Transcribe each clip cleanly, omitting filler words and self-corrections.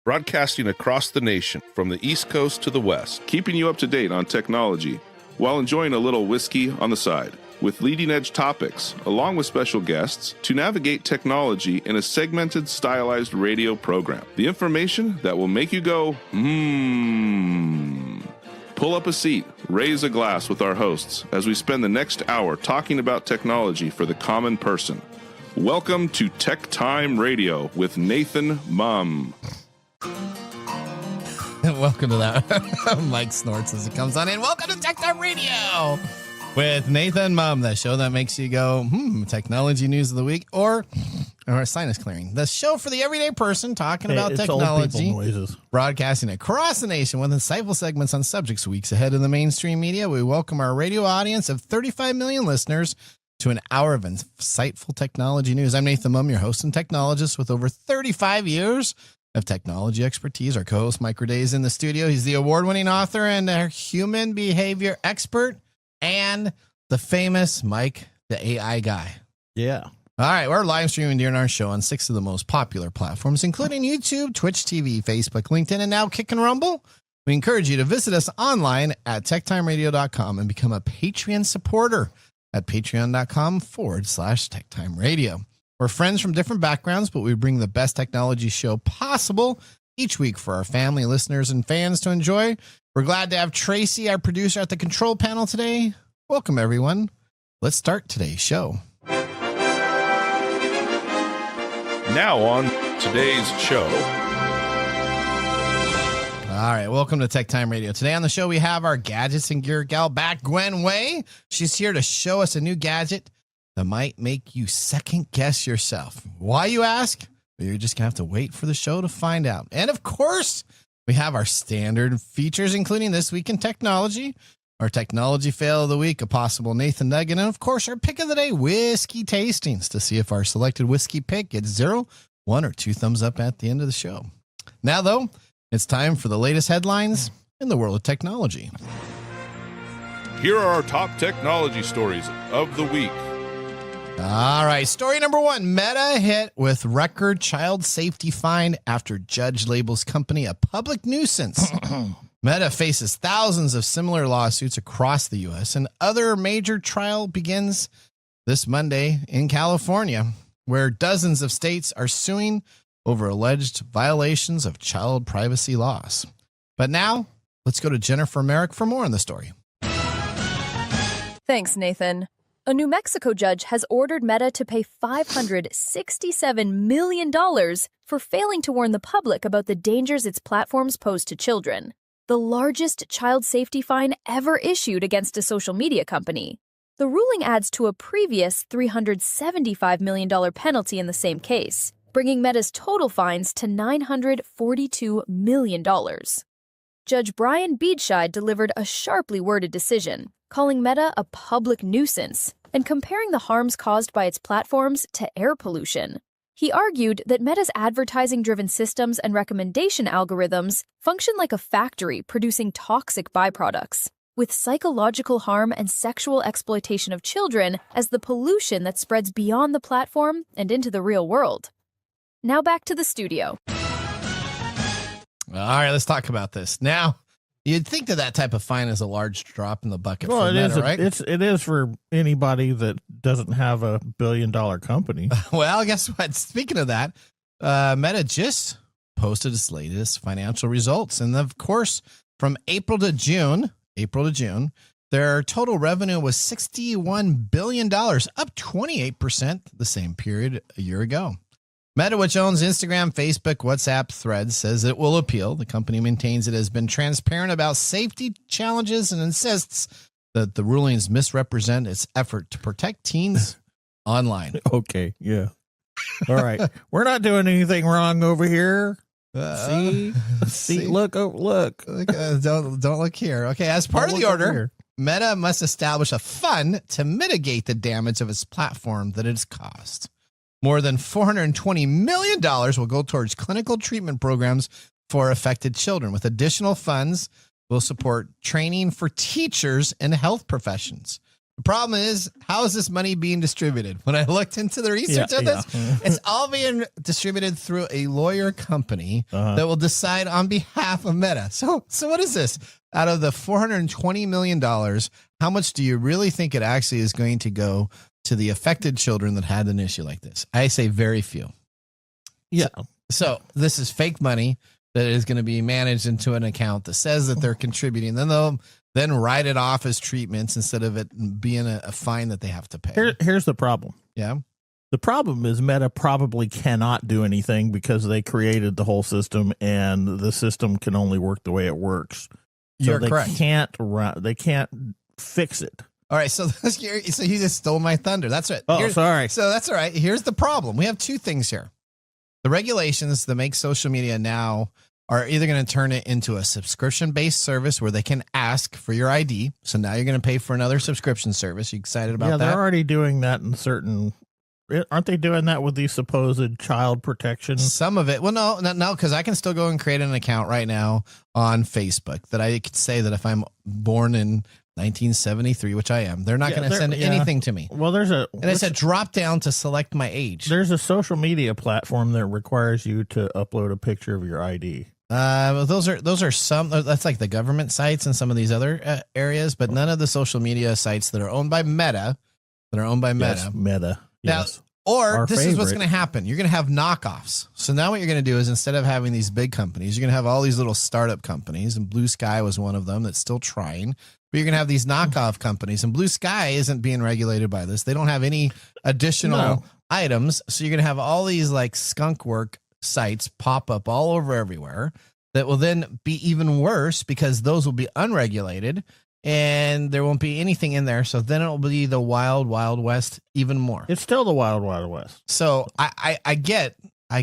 broadcasting across the nation from the East Coast to the West, keeping you up to date on technology while enjoying a little whiskey on the side, with leading-edge topics, along with special guests, to navigate technology in a segmented, stylized radio program. The information that will make you go, Pull up a seat, raise a glass with our hosts as we spend the next hour talking about technology for the common person. Welcome to TechTime Radio with Nathan Mum. Welcome to that. Mike snorts as it comes on in. Welcome to TechTime Radio with Nathan Mum, the show that makes you go, technology news of the week, or sinus clearing. The show for the everyday person talking about technology, broadcasting across the nation with insightful segments on subjects weeks ahead in the mainstream media. We welcome our radio audience of 35 million listeners to an hour of insightful technology news. I'm Nathan Mum, your host and technologist with over 35 years of technology expertise. Our co-host Mike Raday is in the studio. He's the award-winning author and a human behavior expert, and the famous Mike, the AI guy. Yeah. All right, we're live streaming during our show on 6 of the most popular platforms, including YouTube, Twitch TV, Facebook, LinkedIn, and now Kick and Rumble. We encourage you to visit us online at techtimeradio.com and become a Patreon supporter at patreon.com/techtimeradio. We're friends from different backgrounds, but we bring the best technology show possible each week for our family, listeners, and fans to enjoy. We're glad to have Tracy, our producer, at the control panel today. Welcome, everyone. Let's start today's show. Now on today's show. All right, welcome to Tech Time Radio. Today on the show, we have our gadgets and gear gal back, Gwen Way. She's here to show us a new gadget that might make you second guess yourself. Why, you ask? Well, you're just going to have to wait for the show to find out. And of course, we have our standard features, including This Week in Technology, our technology fail of the week, a possible Nathan Nugget, and of course, our pick of the day, whiskey tastings, to see if our selected whiskey pick gets 0, 1, or 2 thumbs up at the end of the show. Now, though, it's time for the latest headlines in the world of technology. Here are our top technology stories of the week. All right, story number 1, Meta hit with record child safety fine after judge labels company a public nuisance. Meta faces thousands of similar lawsuits across the U.S., and other major trial begins this Monday in California, where dozens of states are suing over alleged violations of child privacy laws. But now, let's go to Jennifer Merrick for more on the story. Thanks, Nathan. A New Mexico judge has ordered Meta to pay $567 million for failing to warn the public about the dangers its platforms pose to children, the largest child safety fine ever issued against a social media company. The ruling adds to a previous $375 million penalty in the same case, bringing Meta's total fines to $942 million. Judge Brian Beedscheid delivered a sharply worded decision, calling Meta a public nuisance and comparing the harms caused by its platforms to air pollution. He argued that Meta's advertising-driven systems and recommendation algorithms function like a factory producing toxic byproducts, with psychological harm and sexual exploitation of children as the pollution that spreads beyond the platform and into the real world. Now back to the studio. All right, let's talk about this. Now, you'd think that type of fine is a large drop in the bucket for Meta, right? It is for anybody that doesn't have a billion-dollar company. Well, guess what? Speaking of that, Meta just posted its latest financial results. And of course, from April to June, their total revenue was $61 billion, up 28% the same period a year ago. Meta, which owns Instagram, Facebook, WhatsApp, Threads, says it will appeal. The company maintains it has been transparent about safety challenges and insists that the rulings misrepresent its effort to protect teens online. Okay, yeah. All right. We're not doing anything wrong over here. See, look. Don't look here. Okay, as part of the order, Meta must establish a fund to mitigate the damage of its platform that it's caused. More than $420 million will go towards clinical treatment programs for affected children, with additional funds will support training for teachers and health professions. The problem is, how is this money being distributed? When I looked into the research of this, it's all being distributed through a lawyer company that will decide on behalf of Meta. So what is this? Out of the $420 million, how much do you really think it actually is going to go to the affected children that had an issue like this? I say very few. Yeah. So this is fake money that is going to be managed into an account that says that they're contributing. Then they'll write it off as treatments instead of it being a fine that they have to pay. Here's the problem. Yeah. The problem is Meta probably cannot do anything because they created the whole system and the system can only work the way it works. So You're they correct. They can't fix it. All right. So you just stole my thunder. That's right. Oh, sorry. So that's all right. Here's the problem. We have two things here. The regulations that make social media now are either going to turn it into a subscription-based service where they can ask for your ID. So now you're going to pay for another subscription service. You excited about that? Yeah, they're already doing that in certain... Aren't they doing that with the supposed child protection? Some of it. Well, no, because I can still go and create an account right now on Facebook that I could say that if I'm born in 1973, which I am, they're not going to send anything to me. Well, it's a drop down to select my age. There's a social media platform that requires you to upload a picture of your ID. Those are some. That's like the government sites and some of these other areas, but none of the social media sites that are owned by Meta. Yes, Meta. Yes. Now, or Our this is what's favorite. going to happen. You're going to have knockoffs. So now what you're going to do is instead of having these big companies, you're going to have all these little startup companies, and Blue Sky was one of them that's still trying. But you're going to have these knockoff companies, and Blue Sky isn't being regulated by this. They don't have any additional items. So you're going to have all these like skunk work sites pop up all over everywhere that will then be even worse because those will be unregulated and there won't be anything in there. So then it'll be the wild, wild west even more. It's still the wild, wild west. So I get, yeah.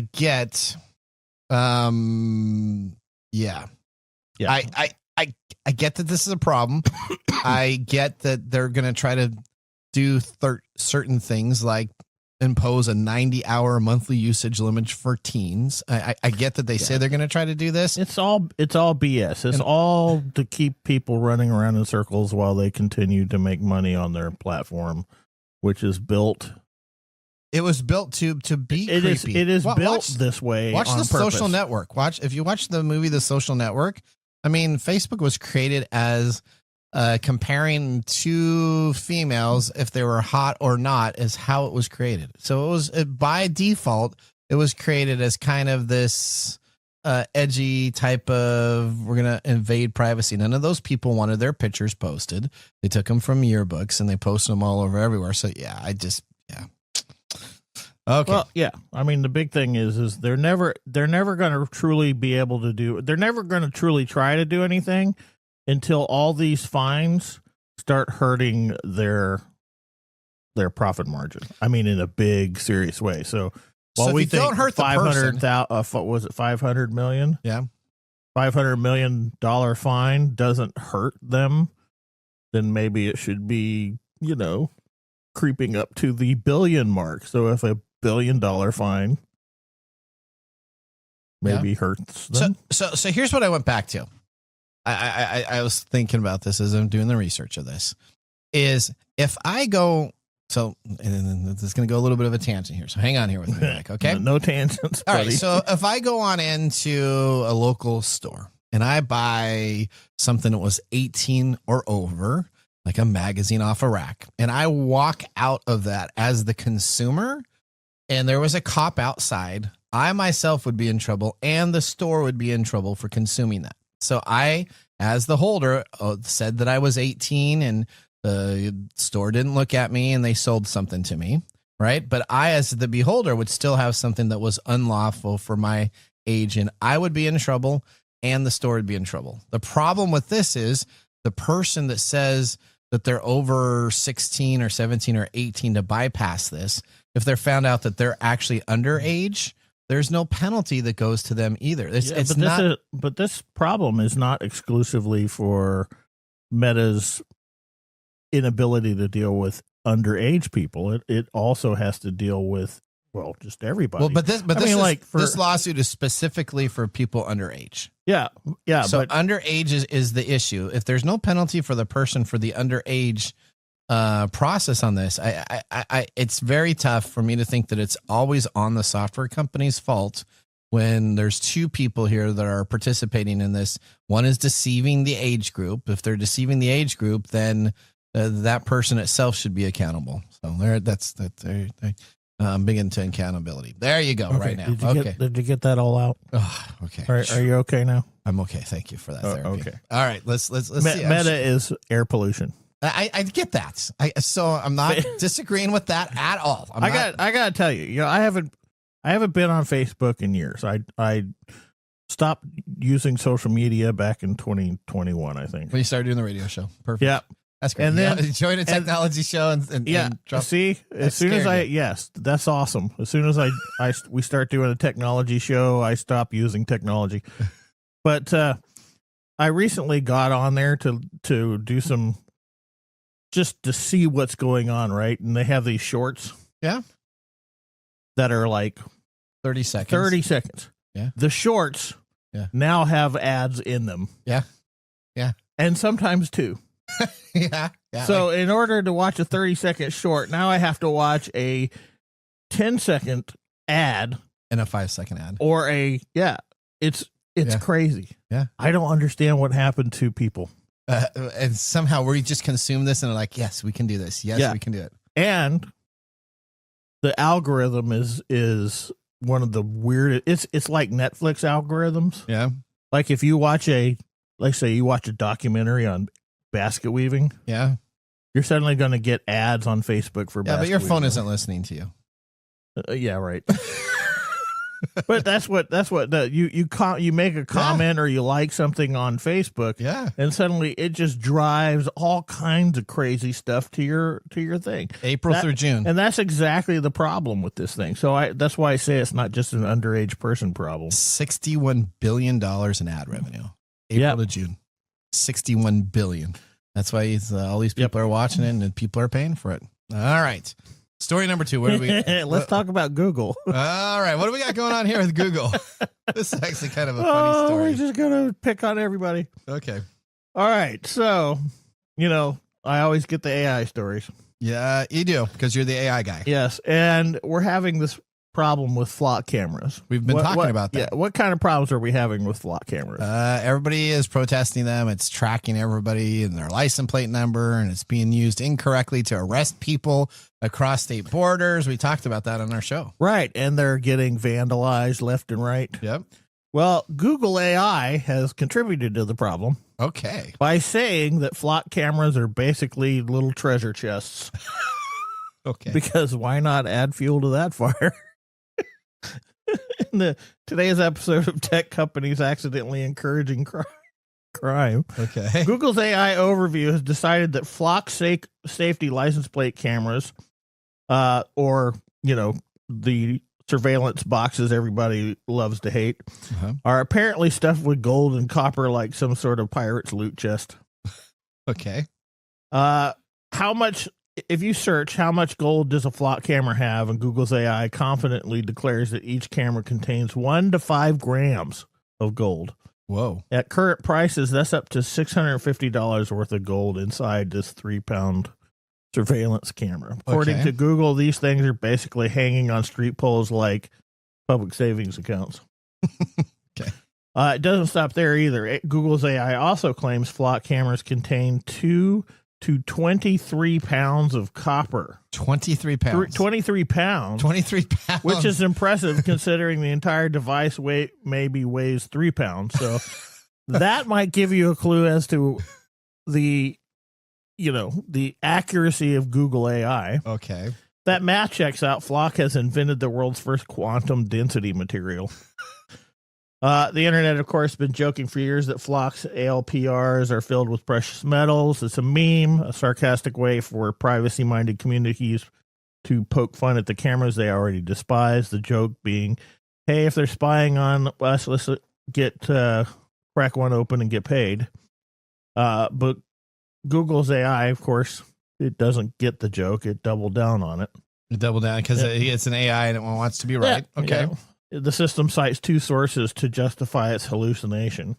I get that this is a problem. I get that they're going to try to do certain things like impose a 90-hour monthly usage limit for teens. I get that they say they're going to try to do this. It's all BS. It's all to keep people running around in circles while they continue to make money on their platform, which is built. It was built to be creepy. It is built this way. Watch on The purpose. Social Network. If you watch the movie The Social Network, I mean, Facebook was created as comparing two females, if they were hot or not, is how it was created. So it was by default, it was created as kind of this edgy type of, we're going to invade privacy. None of those people wanted their pictures posted. They took them from yearbooks and they posted them all over everywhere. So yeah. Okay. Well, yeah. I mean, the big thing is they're never going to truly be able to do. They're never going to truly try to do anything until all these fines start hurting their profit margin. I mean, in a big, serious way. So while we think don't hurt the person, was it 500 million? Yeah, $500 million fine doesn't hurt them. Then maybe it should be, creeping up to the billion mark. So if a $1 billion fine maybe hurts them. So here's what I went back to. I was thinking about this as I'm doing the research of this, is if I go, and this is going to go a little bit of a tangent here. So hang on here with me, Mike, okay? No tangents, All buddy. right. So if I go on into a local store and I buy something that was 18 or over, like a magazine off a rack, and I walk out of that as the consumer and there was a cop outside, I myself would be in trouble and the store would be in trouble for consuming that. So I, as the holder, said that I was 18 and the store didn't look at me and they sold something to me, right? But I, as the beholder, would still have something that was unlawful for my age and I would be in trouble and the store would be in trouble. The problem with this is the person that says that they're over 16 or 17 or 18 to bypass this, if they're found out that they're actually underage, there's no penalty that goes to them either. But this problem is not exclusively for Meta's inability to deal with underage people. It also has to deal with, just everybody. Well, this lawsuit is specifically for people underage. Yeah. So underage is the issue. If there's no penalty for the person for the underage process on this. It's very tough for me to think that it's always on the software company's fault when there's two people here that are participating in this. One is deceiving the age group. If they're deceiving the age group, then that person itself should be accountable. So I'm big into accountability. There you go. Okay. Right now. Did you get that all out? Oh, okay. Are you okay now? I'm okay. Thank you for that therapy. Okay. All right. Let's see. Meta is air pollution. I get that. So I'm not disagreeing with that at all. I gotta tell you, I haven't been on Facebook in years. I stopped using social media back in 2021, I think. When you started doing the radio show. Perfect. Yeah. That's great. And then join a technology show and drop. See, as soon as yes, that's awesome. As soon as we start doing a technology show, I stop using technology. But I recently got on there to do some, just to see what's going on, right? And they have these shorts. Yeah. That are like 30 seconds. 30 seconds. Yeah. The shorts now have ads in them. Yeah. Yeah. And sometimes two. Yeah. So in order to watch a 30-second short, now I have to watch a 10-second ad. And a 5-second ad. Or it's crazy. Yeah. I don't understand what happened to people. And somehow we just consume this and are like, yes, we can do this. Yes, we can do it. And the algorithm is one of the weirdest. It's like Netflix algorithms. Yeah. Like if you watch say you watch a documentary on basket weaving. Yeah. You're suddenly going to get ads on Facebook for basket but your phone weaving. isn't listening to you. Yeah, right. But that's what you make a comment or you like something on Facebook, and suddenly it just drives all kinds of crazy stuff to your thing. April through June, and that's exactly the problem with this thing. So that's why I say it's not just an underage person problem. $61 billion in ad revenue, April to June, $61 billion. That's why all these people are watching it and people are paying for it. All right. Story number 2. Where do we? Let's talk about Google. All right. What do we got going on here with Google? This is actually kind of a funny story. We're just going to pick on everybody. Okay. All right. So, I always get the AI stories. Yeah, you do, because you're the AI guy. Yes. And we're having this problem with flock cameras. We've been talking about that. Yeah. What kind of problems are we having with flock cameras? Everybody is protesting them. It's tracking everybody and their license plate number, and it's being used incorrectly to arrest people across state borders. We talked about that on our show. Right. And they're getting vandalized left and right. Yep. Well, Google AI has contributed to the problem. Okay. By saying that flock cameras are basically little treasure chests. Okay. Because why not add fuel to that fire? In today's episode of Tech Companies Accidentally Encouraging Crime. Okay. Google's AI overview has decided that flock safety license plate cameras, or the surveillance boxes everybody loves to hate, are apparently stuffed with gold and copper like some sort of pirate's loot chest. Okay. How much? If you search how much gold does a flock camera have, and Google's AI confidently declares that each camera contains 1 to 5 grams of gold. Whoa. At current prices, that's up to $650 worth of gold inside this 3-pound surveillance camera. According to Google, these things are basically hanging on street poles like public savings accounts. Okay. It doesn't stop there either. Google's AI also claims flock cameras contain 2 to 23 pounds of copper. 23 pounds. 23 pounds. 23 pounds. Which is impressive considering the entire device maybe weighs 3 pounds. So that might give you a clue as to the accuracy of Google AI. Okay. That math checks out. Flock has invented the world's first quantum density material. The internet, of course, has been joking for years that Flock's ALPRs are filled with precious metals. It's a meme, a sarcastic way for privacy-minded communities to poke fun at the cameras they already despise. The joke being, hey, if they're spying on us, let's crack one open and get paid. But Google's AI, of course, it doesn't get the joke. It doubled down on it. Double down because it's an AI and it wants to be right. Yeah, okay. Yeah. The system cites 2 sources to justify its hallucination.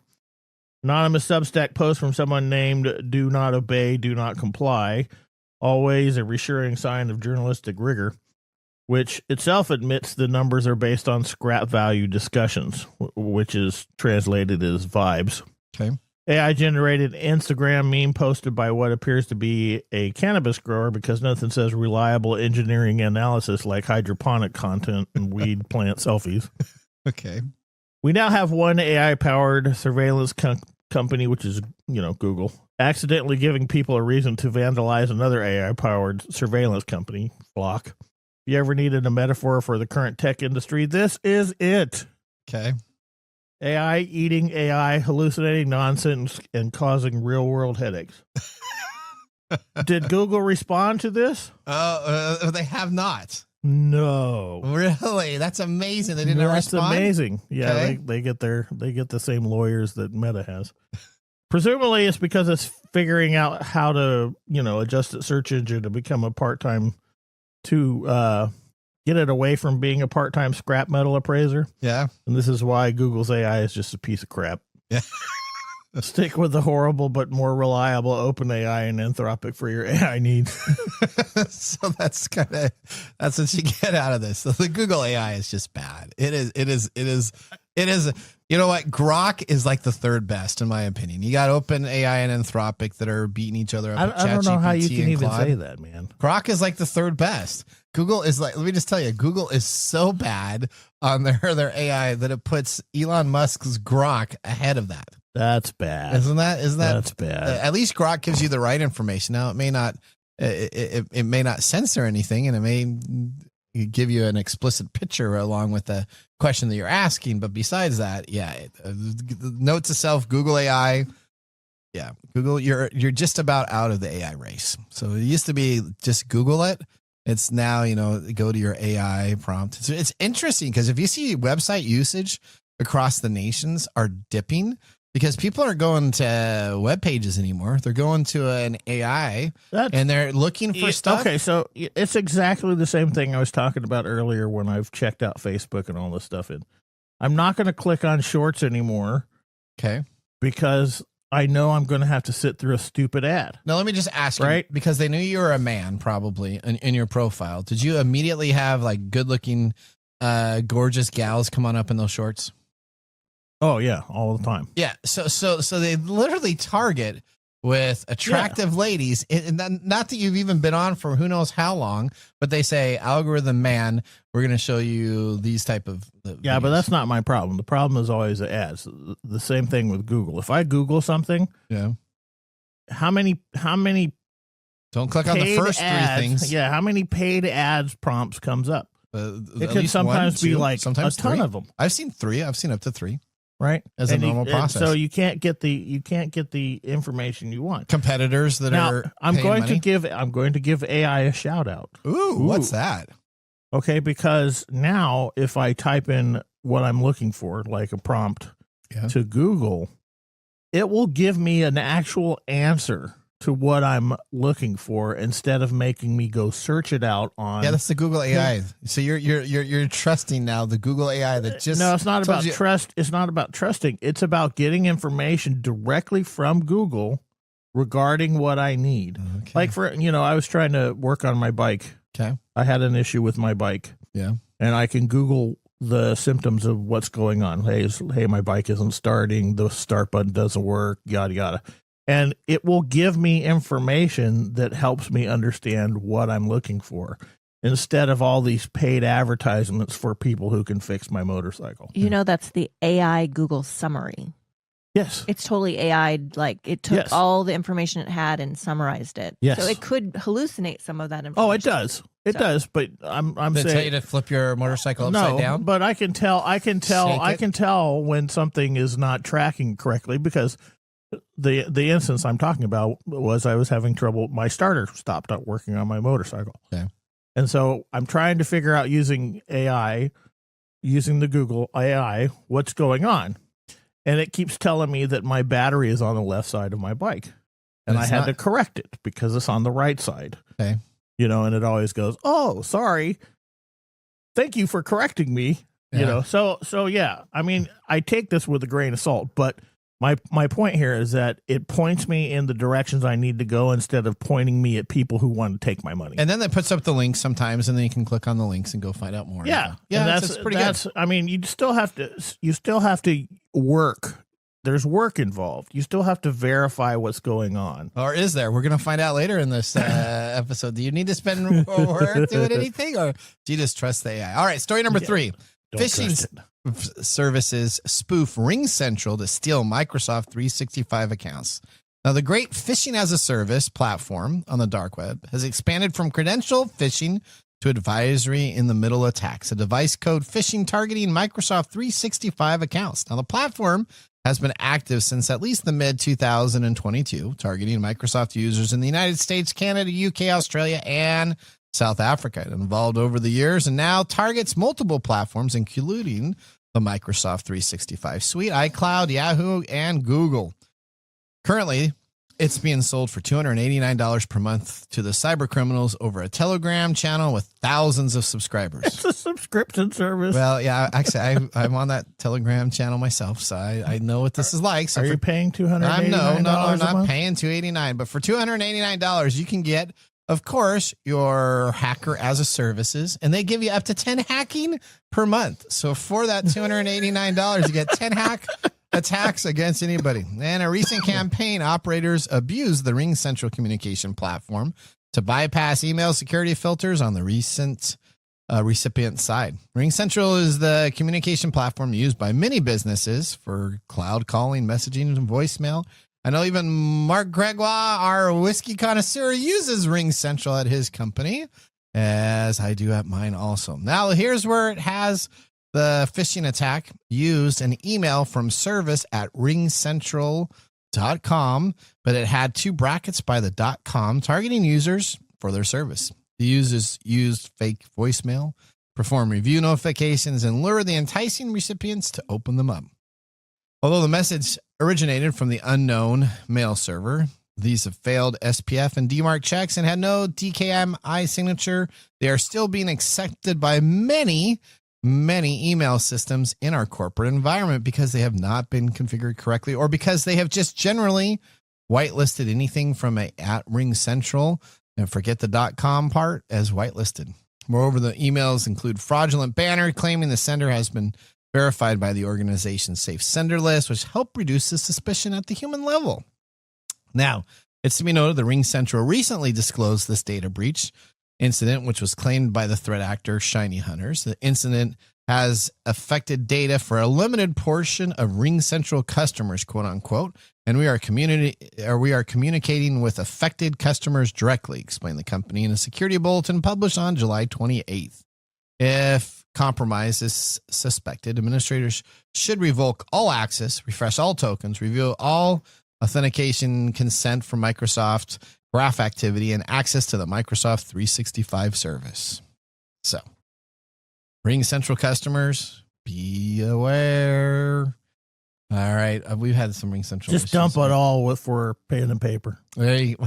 Anonymous Substack post from someone named Do Not Obey, Do Not Comply always a reassuring sign of journalistic rigor, which itself admits the numbers are based on scrap value discussions, which is translated as vibes. Okay. AI-generated Instagram meme posted by what appears to be a cannabis grower because nothing says reliable engineering analysis like hydroponic content and weed plant selfies. Okay. We now have one AI-powered surveillance company, which is, Google, accidentally giving people a reason to vandalize another AI-powered surveillance company, Flock. If you ever needed a metaphor for the current tech industry, this is it. Okay. AI eating AI, hallucinating nonsense, and causing real-world headaches. Did Google respond to this? They have not. No. Really? That's amazing. They didn't respond? That's amazing. Yeah, Okay. they get the same lawyers that Meta has. Presumably it's because it's figuring out how to, adjust its search engine to become a part-time to get it away from being a part-time scrap metal appraiser. Yeah. And this is why Google's AI is just a piece of crap. Yeah. Stick with the horrible but more reliable OpenAI and Anthropic for your AI needs. So that's what you get out of this. So the Google AI is just bad. It is. You know what? Grok is like the third best in my opinion. You got OpenAI and Anthropic that are beating each other up. I don't know how you can even say that, man. Grok is like the third best. Google is like, let me just tell you, Google is so bad on their AI that it puts Elon Musk's Grok ahead of that. That's bad. Isn't that That's bad. At least Grok gives you the right information. Now it may not it may not censor anything, and it may give you an explicit picture along with the question that you're asking, but besides that, note to self, Google AI. Yeah, Google, you're just about out of the AI race. So it used to be just Google it. It's now, go to your AI prompt. It's interesting because if you see website usage across the nations are dipping because people aren't going to web pages anymore. They're going to an AI and they're looking for stuff. Okay, so it's exactly the same thing I was talking about earlier when I've checked out Facebook and all this stuff. I'm not going to click on shorts anymore. Okay. Because I know I'm going to have to sit through a stupid ad. Now, let me just ask you, because they knew you were a man probably in your profile. Did you immediately have like good looking, gorgeous gals come on up in those shorts? Oh yeah. All the time. Yeah. So they literally target with attractive ladies. And not that you've even been on for who knows how long, but they say algorithm man, we're going to show you these type of yeah, but that's not my problem. The problem is always the ads. The same thing with Google. If I Google something, how many don't click on the first ads, 3 things. Yeah, how many paid ads prompts comes up? It could sometimes be like sometimes a ton of them. I've seen 3. I've seen up to 3. Right, as a normal process. So you can't get the information you want. Competitors that are. I'm going to give AI a shout out. Ooh, what's that? Okay, because now if I type in what I'm looking for, like a prompt to Google, it will give me an actual answer to what I'm looking for instead of making me go search it out on. Yeah, that's the Google AI. So you're trusting now the Google AI that just. No, it's not about trust. It's not about trusting. It's about getting information directly from Google regarding what I need. Okay. Like I was trying to work on my bike. Okay. I had an issue with my bike. Yeah. And I can Google the symptoms of what's going on. Hey, my bike isn't starting. The start button doesn't work. Yada yada. And it will give me information that helps me understand what I'm looking for instead of all these paid advertisements for people who can fix my motorcycle. That's the AI Google summary. Yes. It's totally AI. Like it took all the information it had and summarized it. Yes. So it could hallucinate some of that information. Oh, it does. It does. But I'm saying. They tell you to flip your motorcycle upside down? But I can tell when something is not tracking correctly because the instance I'm talking about was I was having trouble. My starter stopped working on my motorcycle. Okay. And so I'm trying to figure out using the Google AI, what's going on. And it keeps telling me that my battery is on the left side of my bike. And I had to correct it because it's on the right side. Okay. And it always goes, oh, sorry. Thank you for correcting me. Yeah. So yeah, I mean, I take this with a grain of salt, but My point here is that it points me in the directions I need to go instead of pointing me at people who want to take my money. And then it puts up the links sometimes, and then you can click on the links and go find out more. Yeah, yeah, that's pretty good. I mean, you still have to work. There's work involved. You still have to verify what's going on. Or is there? We're going to find out later in this episode. Do you need to spend more work doing anything, or do you just trust the AI? All right, story number 3. Phishing services spoof RingCentral to steal Microsoft 365 accounts. Now, the great phishing as a service platform on the dark web has expanded from credential phishing to advisory in the middle attacks, a device code phishing targeting Microsoft 365 accounts. Now, the platform has been active since at least the mid-2022, targeting Microsoft users in the United States, Canada, UK, Australia, and South Africa. It evolved over the years and now targets multiple platforms, including the Microsoft 365 suite, iCloud, Yahoo, and Google. Currently, it's being sold for $289 per month to the cyber criminals over a Telegram channel with thousands of subscribers. It's a subscription service. Well, yeah, actually, I'm on that Telegram channel myself, so I know what this is like. So are you paying $289? No, I'm not paying $289, but for $289, you can get, of course, your hacker as a services, and they give you up to 10 hacking per month. So for that $289, you get 10 hack attacks against anybody. And a recent campaign, operators abused the RingCentral communication platform to bypass email security filters on the recent recipient side. RingCentral is the communication platform used by many businesses for cloud calling, messaging, and voicemail. I know even Mark Gregoire, our whiskey connoisseur, uses RingCentral at his company, as I do at mine also. Now, here's where it has the phishing attack used an email from service@ringcentral.com, but it had 2 brackets by the .com targeting users for their service. The users used fake voicemail, perform review notifications, and lure the enticing recipients to open them up. Although the message originated from the unknown mail server, these have failed SPF and DMARC checks and had no DKIM signature. They are still being accepted by many email systems in our corporate environment because they have not been configured correctly, or because they have just generally whitelisted anything from at RingCentral, and forget the .com part, as whitelisted. Moreover, the emails include fraudulent banner claiming the sender has been verified by the organization's safe sender list, which help reduce the suspicion at the human level. Now, it's to be noted that RingCentral recently disclosed this data breach incident, which was claimed by the threat actor Shiny Hunters. The incident has affected data for a limited portion of RingCentral customers, quote unquote, and we are communicating with affected customers directly, explained the company in a security bulletin published on July 28th. If compromise is suspected, administrators should revoke all access, refresh all tokens, review all authentication consent from Microsoft Graph activity, and access to the Microsoft 365 service. So, RingCentral customers, be aware. All right, we've had some RingCentral. Just dump it all for pen and paper. There you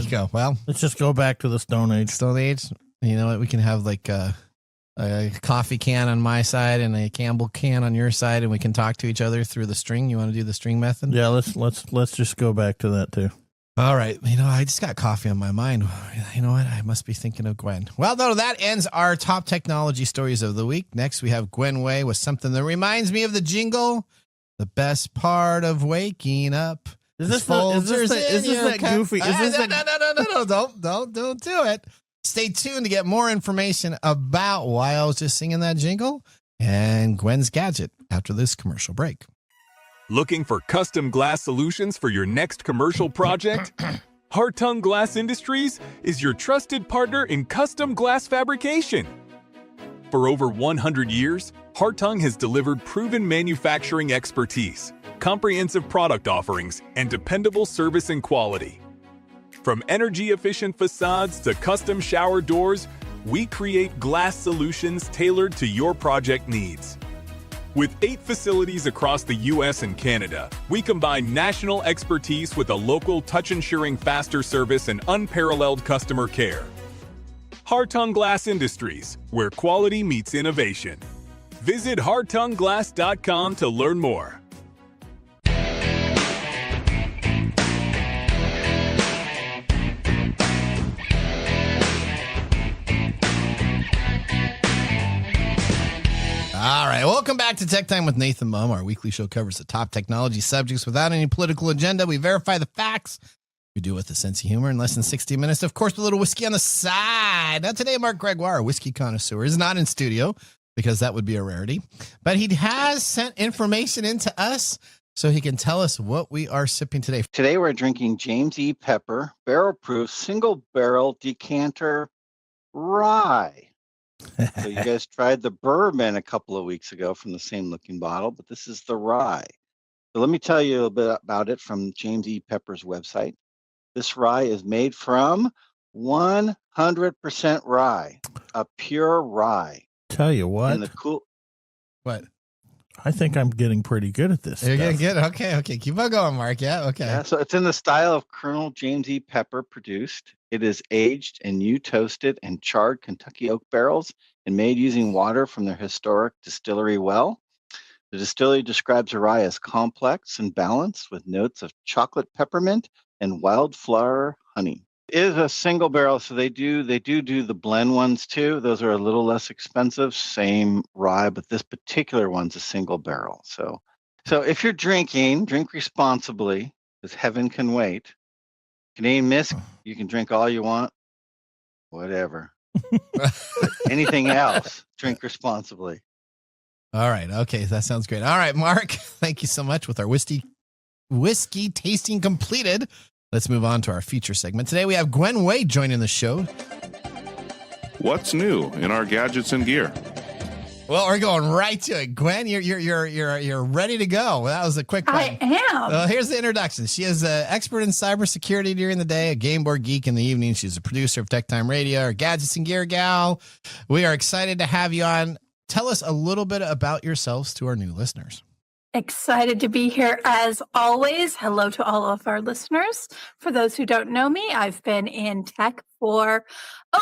go. Well, let's just go back to the Stone Age. Stone Age. You know what? We can have like a coffee can on my side and a Campbell can on your side, and we can talk to each other through the string. You want to do the string method? Yeah, let's just go back to that too. All right. I just got coffee on my mind. You know what? I must be thinking of Gwen. Well, though, that ends our top technology stories of the week. Next, we have Gwen Way with something that reminds me of the jingle. The best part of waking up. Is this that goofy? No. Don't do it. Stay tuned to get more information about why I was just singing that jingle and Gwen's gadget after this commercial break. Looking for custom glass solutions for your next commercial project? Hartung Glass Industries is your trusted partner in custom glass fabrication. For over 100 years, Hartung has delivered proven manufacturing expertise, comprehensive product offerings, and dependable service and quality. From energy-efficient facades to custom shower doors, we create glass solutions tailored to your project needs. With 8 facilities across the U.S. and Canada, we combine national expertise with a local touch-ensuring faster service and unparalleled customer care. Hartung Glass Industries, where quality meets innovation. Visit hartungglass.com to learn more. Welcome back to Tech Time with Nathan Mum. Our weekly show covers the top technology subjects without any political agenda. We verify the facts. We do it with a sense of humor in less than 60 minutes. Of course, with a little whiskey on the side. Now, today, Mark Gregoire, a whiskey connoisseur, is not in studio because that would be a rarity. But he has sent information in to us so he can tell us what we are sipping today. Today, we're drinking James E. Pepper, barrel-proof, single-barrel decanter rye. So you guys tried the bourbon a couple of weeks ago from the same looking bottle, but this is the rye. So let me tell you a little bit about it from James E. Pepper's website. This rye is made from 100% rye, a pure rye. Tell you what. What? I think I'm getting pretty good at this. You're getting good? Okay. Keep on going, Mark. Yeah, okay. Yeah, so it's in the style of Colonel James E. Pepper produced. It is aged in new toasted and charred Kentucky oak barrels and made using water from their historic distillery well. The distillery describes the rye as complex and balanced with notes of chocolate peppermint and wildflower honey. It is a single barrel, so they do the blend ones too. Those are a little less expensive, same rye, but this particular one's a single barrel. So if you're drinking, drink responsibly, because heaven can wait. Canadian Mist, you can drink all you want, whatever. Anything else, drink responsibly. All right. Okay, that sounds great. All right, Mark, thank you so much. With our whiskey tasting completed, let's move on to our feature segment. Today we have Gwen Wade joining the show. What's new in our gadgets and gear? Well, we're going right to it. Gwen, you're ready to go. That was a quick one. I am. Here's the introduction. She is an expert in cybersecurity during the day, a game board geek in the evening. She's a producer of TechTime Radio, a gadgets and gear gal. We are excited to have you on. Tell us a little bit about yourselves to our new listeners. Excited to be here as always. Hello to all of our listeners. For those who don't know me, I've been in tech for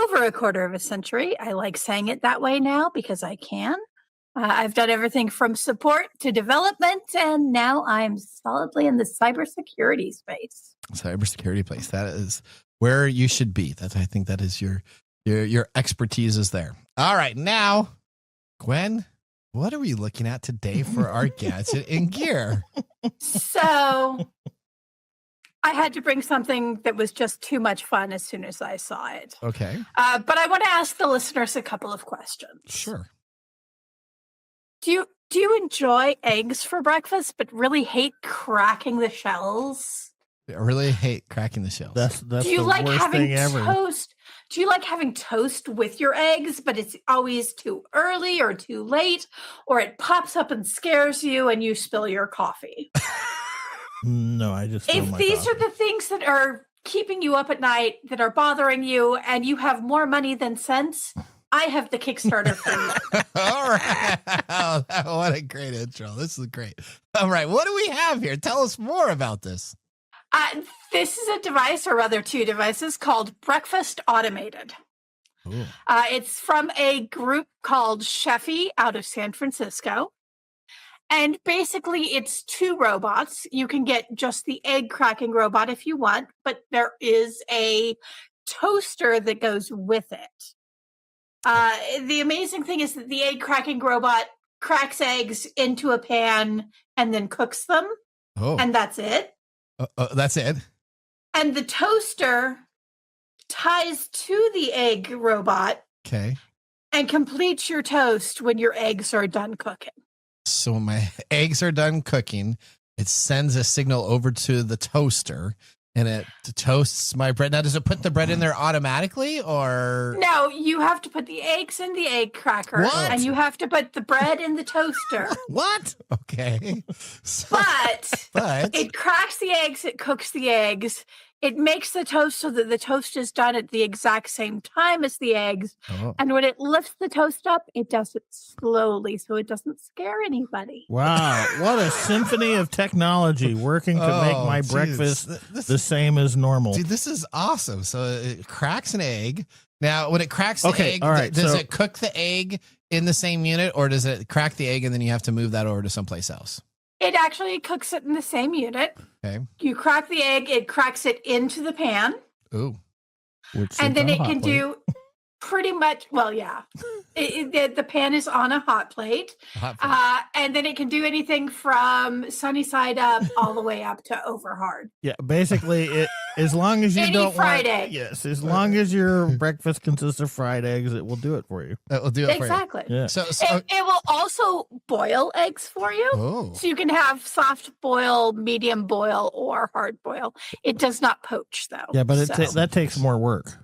over a quarter of a century. I like saying it that way now because I can. I've done everything from support to development, and now I'm solidly in the cybersecurity space. Cybersecurity place. That is where you should be. I think that is your expertise is there. All right, now, Gwen, what are we looking at today for our gadget and gear? So I had to bring something that was just too much fun as soon as I saw it. Okay. But I want to ask the listeners a couple of questions. Sure. Do you enjoy eggs for breakfast, but really hate cracking the shells? I really hate cracking the shells. That's do you the like worst having thing ever. toast? Do you like having toast with your eggs, but it's always too early or too late, or it pops up and scares you and you spill your coffee? No, I just spill If my these coffee. are the things that are keeping you up at night, that are bothering you, and you have more money than sense, I have the Kickstarter for you. All right. Oh, what a great intro. This is great. All right. What do we have here? Tell us more about this. This is a device, or rather two devices, called Breakfast Automated. It's from a group called Sheffy out of San Francisco. And basically, it's two robots. You can get just the egg cracking robot if you want, but there is a toaster that goes with it. The amazing thing is that the egg cracking robot cracks eggs into a pan and then cooks them. And that's it. That's it. And the toaster ties to the egg robot. Okay. And completes your toast when your eggs are done cooking. So when my eggs are done cooking, it sends a signal over to the toaster and it toasts my bread. Now, does it put the bread in there automatically or? No, you have to put the eggs in the egg cracker. What? And you have to put the bread in the toaster. What? Okay. But it cracks the eggs, it cooks the eggs. It makes the toast so that the toast is done at the exact same time as the eggs. And when it lifts the toast up, it does it slowly so it doesn't scare anybody. Wow. What a symphony of technology working to make my breakfast the same as normal. Dude, this is awesome. So it cracks an egg. Now, when it cracks the egg, all right, does it cook the egg in the same unit or does it crack the egg and then you have to move that over to someplace else? It actually cooks it in the same unit. Okay. You crack the egg, it cracks it into the pan. Ooh. And then it can do Pretty much. Well, yeah. The pan is on a hot plate. And then it can do anything from sunny side up all the way up to over hard. Yeah, basically, as long as you don't fried egg. Yes, as long as your breakfast consists of fried eggs, it will do it for you. That will do it exactly. for you. Yeah. So it will also boil eggs for you. Oh. So you can have soft boil, medium boil, or hard boil. It does not poach, though. Yeah, but that takes more work.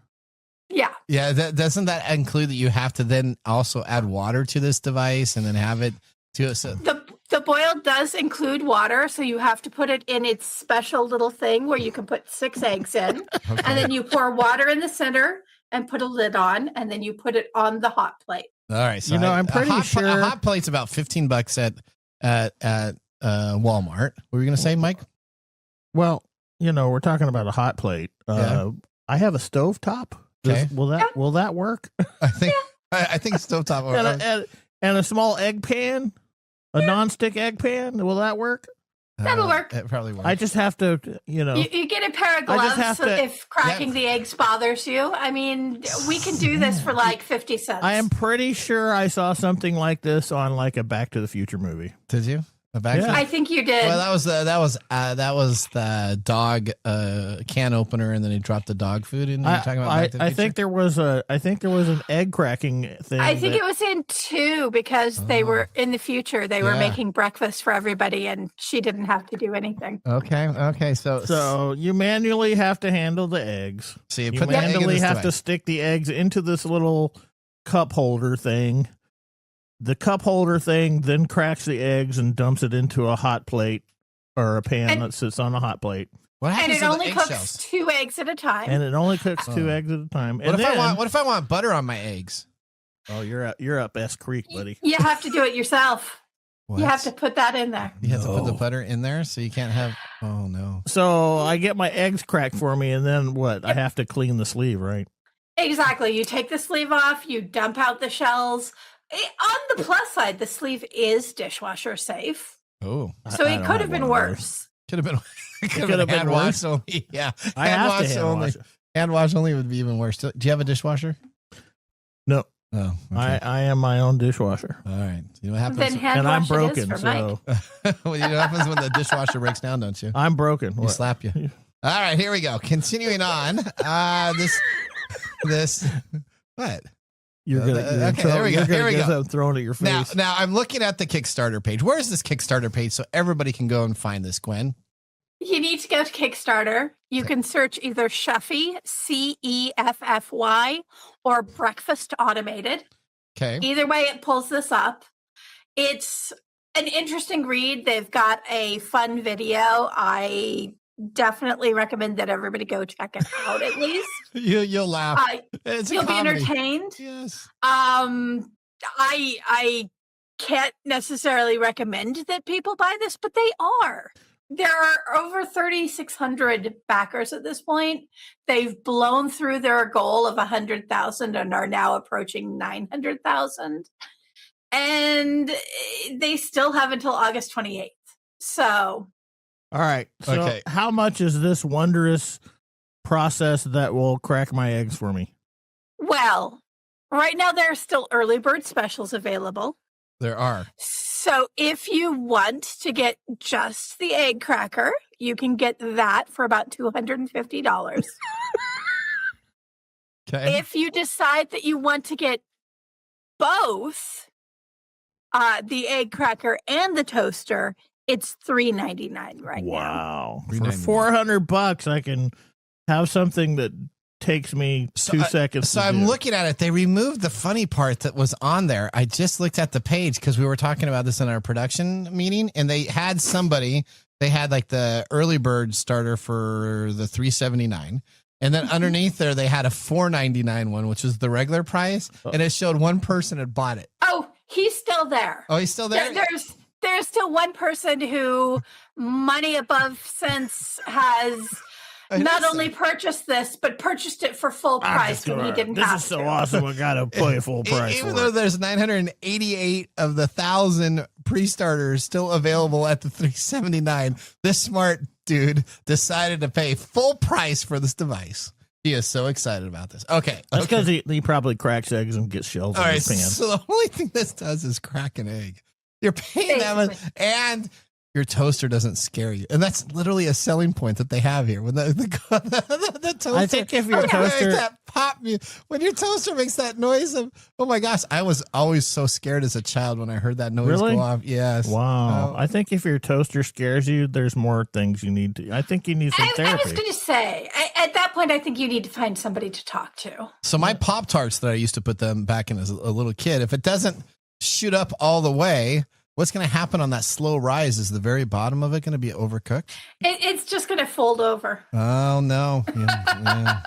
Yeah. Yeah. Doesn't that include that you have to then also add water to this device and then have it to it? So the boil does include water, so you have to put it in its special little thing where you can put 6 eggs in, okay. and then you pour water in the center and put a lid on, and then you put it on the hot plate. All right. So I'm pretty sure a hot plate's about $15 at Walmart. What were you going to say, Mike? Well, we're talking about a hot plate. Yeah. I have a stovetop. Okay. Will that work? I think stovetop and a small egg pan, a nonstick egg pan. Will that work? That'll work. It probably works. I just have to, You get a pair of gloves if cracking the eggs bothers you. I mean, we can do this for like 50 cents. I am pretty sure I saw something like this on like a Back to the Future movie. Did you? I think you did. Well, that was the dog can opener, and then he dropped the dog food in. I think there was an egg cracking thing. I think it was in 2 because they were in the future. They were making breakfast for everybody, and she didn't have to do anything. Okay. So you manually have to handle the eggs. So you put manually have to stick the eggs into this little cup holder thing. The cup holder thing then cracks the eggs and dumps it into a hot plate or a pan that sits on a hot plate. What happens and it only cooks 2 eggs at a time. And it only cooks 2 eggs at a time. What if I want butter on my eggs? Oh, you're up S Creek, buddy. You have to do it yourself. What? You have to put that in there. You have to put the butter in there, so you can't have. Oh no! So I get my eggs cracked for me, and then what? Yep. I have to clean the sleeve, right? Exactly. You take the sleeve off. You dump out the shells. On the plus side, the sleeve is dishwasher safe. Oh, so it could have been worse. Could have been. Could have been worse. Only, yeah, I have to hand wash. Hand wash only would be even worse. Do you have a dishwasher? No. Oh, okay. I am my own dishwasher. All right. You know what happens? Then hand and wash I'm broken. for so well, you know what happens when the dishwasher breaks down, don't you? I'm broken. You slap you. All right, here we go. Continuing on. This. What? You're gonna there we go. Here we go. Thrown at your face. Now I'm looking at the Kickstarter page. Where is this Kickstarter page so everybody can go and find this, Gwen? You need to go to Kickstarter. You can search either Cheffy, CEFFY, or Breakfast Automated. Okay. Either way, it pulls this up. It's an interesting read. They've got a fun video. I definitely recommend that everybody go check it out at least. You'll laugh. You'll be entertained. Yes. I can't necessarily recommend that people buy this, but they are. There are over 3,600 backers at this point. They've blown through their goal of 100,000 and are now approaching 900,000. And they still have until August 28th. So. All right. So how much is this wondrous process that will crack my eggs for me? Well, right now there are still early bird specials available. There are. So if you want to get just the egg cracker, you can get that for about $250. Okay. If you decide that you want to get both the egg cracker and the toaster, it's $3.99 right now. Wow. For $400, I can have something that takes me 2 seconds. So I'm looking at it. They removed the funny part that was on there. I just looked at the page because we were talking about this in our production meeting, and they had they had like the early bird starter for the $3.79. And then underneath there, they had a $4.99 one, which is the regular price. And it showed one person had bought it. Oh, he's still there. Oh, he's still there? There's still one person who money above sense has not only purchased this, but purchased it for full price when he didn't have to. This is so awesome. I got to pay full price. Even though there's 988 of the 1,000 pre-starters still available at the $3.79, this smart dude decided to pay full price for this device. He is so excited about this. Okay. That's because he probably cracks eggs and gets shells in his pants. So the only thing this does is crack an egg. You're paying that much, and your toaster doesn't scare you. And that's literally a selling point that they have here. When the toaster, I think if your toaster, that pop, when your toaster makes that noise of, oh my gosh, I was always so scared as a child when I heard that noise go off. Yes. Wow. I think if your toaster scares you, there's more things you need to. I think you need some therapy. I was going to say, at that point, I think you need to find somebody to talk to. So my Pop-Tarts that I used to put them back in as a little kid, if it doesn't shoot up all the way, what's going to happen on that slow rise? Is the very bottom of it going to be overcooked? It's just going to fold over. Oh, no. Yeah.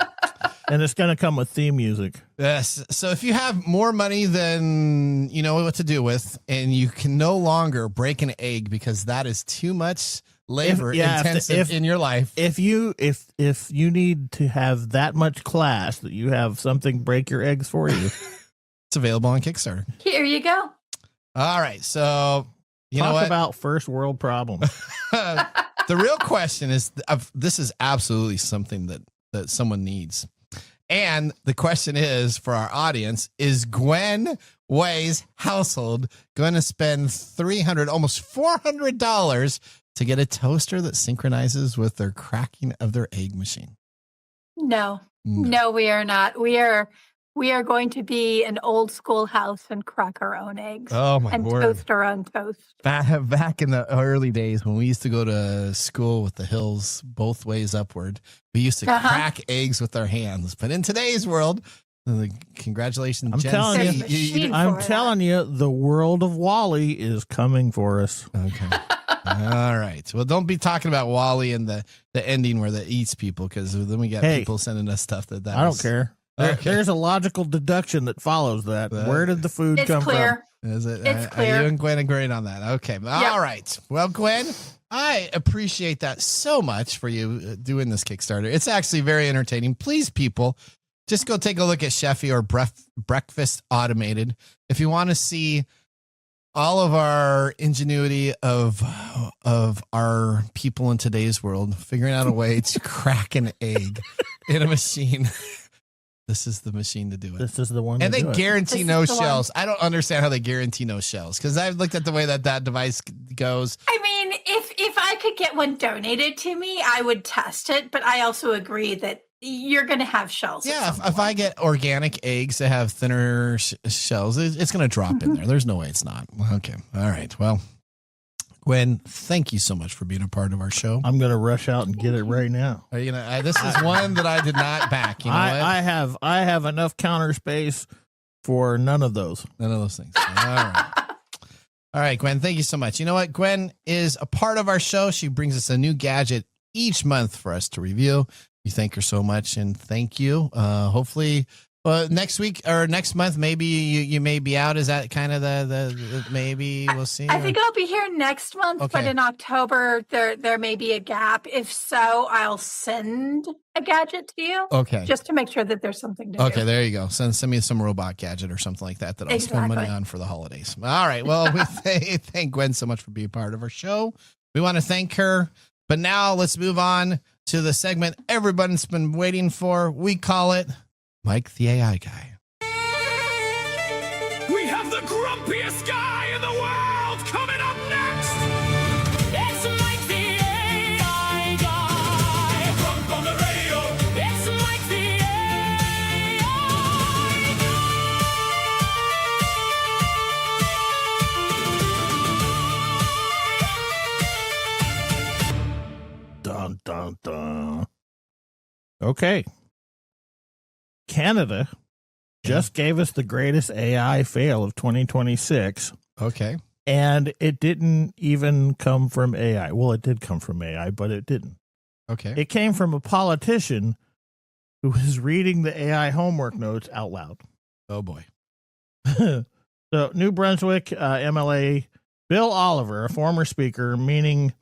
And it's going to come with theme music. Yes. So if you have more money than you know what to do with, and you can no longer break an egg because that is too much labor intensive in your life. If you need to have that much class that you have something break your eggs for you, it's available on Kickstarter. Here you go. All right. So you know what? Talk about first world problems. The real question is, this is absolutely something that someone needs. And the question is for our audience, is Gwen Wei's household going to spend almost $400 to get a toaster that synchronizes with their cracking of their egg machine? No, we are not. We are going to be an old school house and crack our own eggs. Oh my word. And toast our own toast. Back in the early days when we used to go to school with the hills both ways upward, we used to crack eggs with our hands. But in today's world, congratulations, I'm telling you, the world of Wall-E is coming for us. Okay. All right. Well, don't be talking about Wall-E and the ending where that eats people, because then we got people sending us stuff that I don't care. There's a logical deduction that follows that. Where did the food come from? Is it? It's clear. You and Gwen agreeing on that. Okay. All right. Well, Gwen, I appreciate that so much for you doing this Kickstarter. It's actually very entertaining. Please, people, just go take a look at Sheffy or Breakfast Automated. If you want to see all of our ingenuity of our people in today's world, figuring out a way to crack an egg in a machine. This is the machine to do it. This is the one. And they guarantee no shells. I don't understand how they guarantee no shells, because I've looked at the way that device goes. I mean, if I could get one donated to me, I would test it. But I also agree that you're going to have shells. Yeah, if I get organic eggs that have thinner shells, it's going to drop in there. There's no way it's not. Okay. All right. Well, Gwen, thank you so much for being a part of our show. I'm going to rush out and get it right now. This is one that I did not back. You know what? I have enough counter space for none of those. None of those things. All right. All right, Gwen, thank you so much. You know what? Gwen is a part of our show. She brings us a new gadget each month for us to review. We thank her so much, and thank you. Hopefully next week or next month, maybe you may be out. Is that kind of the maybe we'll see? I think I'll be here next month, but in October there may be a gap. If so, I'll send a gadget to you. Okay. Just to make sure that there's something to do. Okay, there you go. Send me some robot gadget or something like that I'll spend money on for the holidays. All right. Well, we thank Gwen so much for being part of our show. We want to thank her. But now let's move on to the segment everybody's been waiting for. We call it Mike the AI Guy. We have the grumpiest guy in the world coming up next. It's Mike the AI Guy. Grump on the radio. It's Mike the AI Guy. Dun, dun, dun. Okay. Canada just gave us the greatest AI fail of 2026. Okay. And it didn't even come from AI. Well, it did come from AI, but it didn't. Okay. It came from a politician who was reading the AI homework notes out loud. Oh, boy. So, New Brunswick MLA Bill Oliver, a former speaker, meaning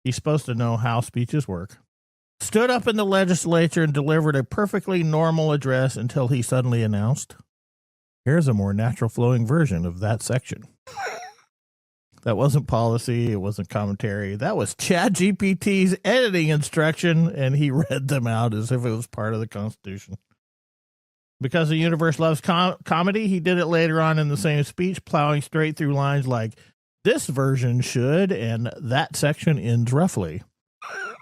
he's supposed to know how speeches work, stood up in the legislature and delivered a perfectly normal address until he suddenly announced, "Here's a more natural flowing version of that section." That wasn't policy. It wasn't commentary. That was ChatGPT's editing instruction, and he read them out as if it was part of the Constitution. Because the universe loves comedy, he did it later on in the same speech, plowing straight through lines like, this version should, and that section ends roughly.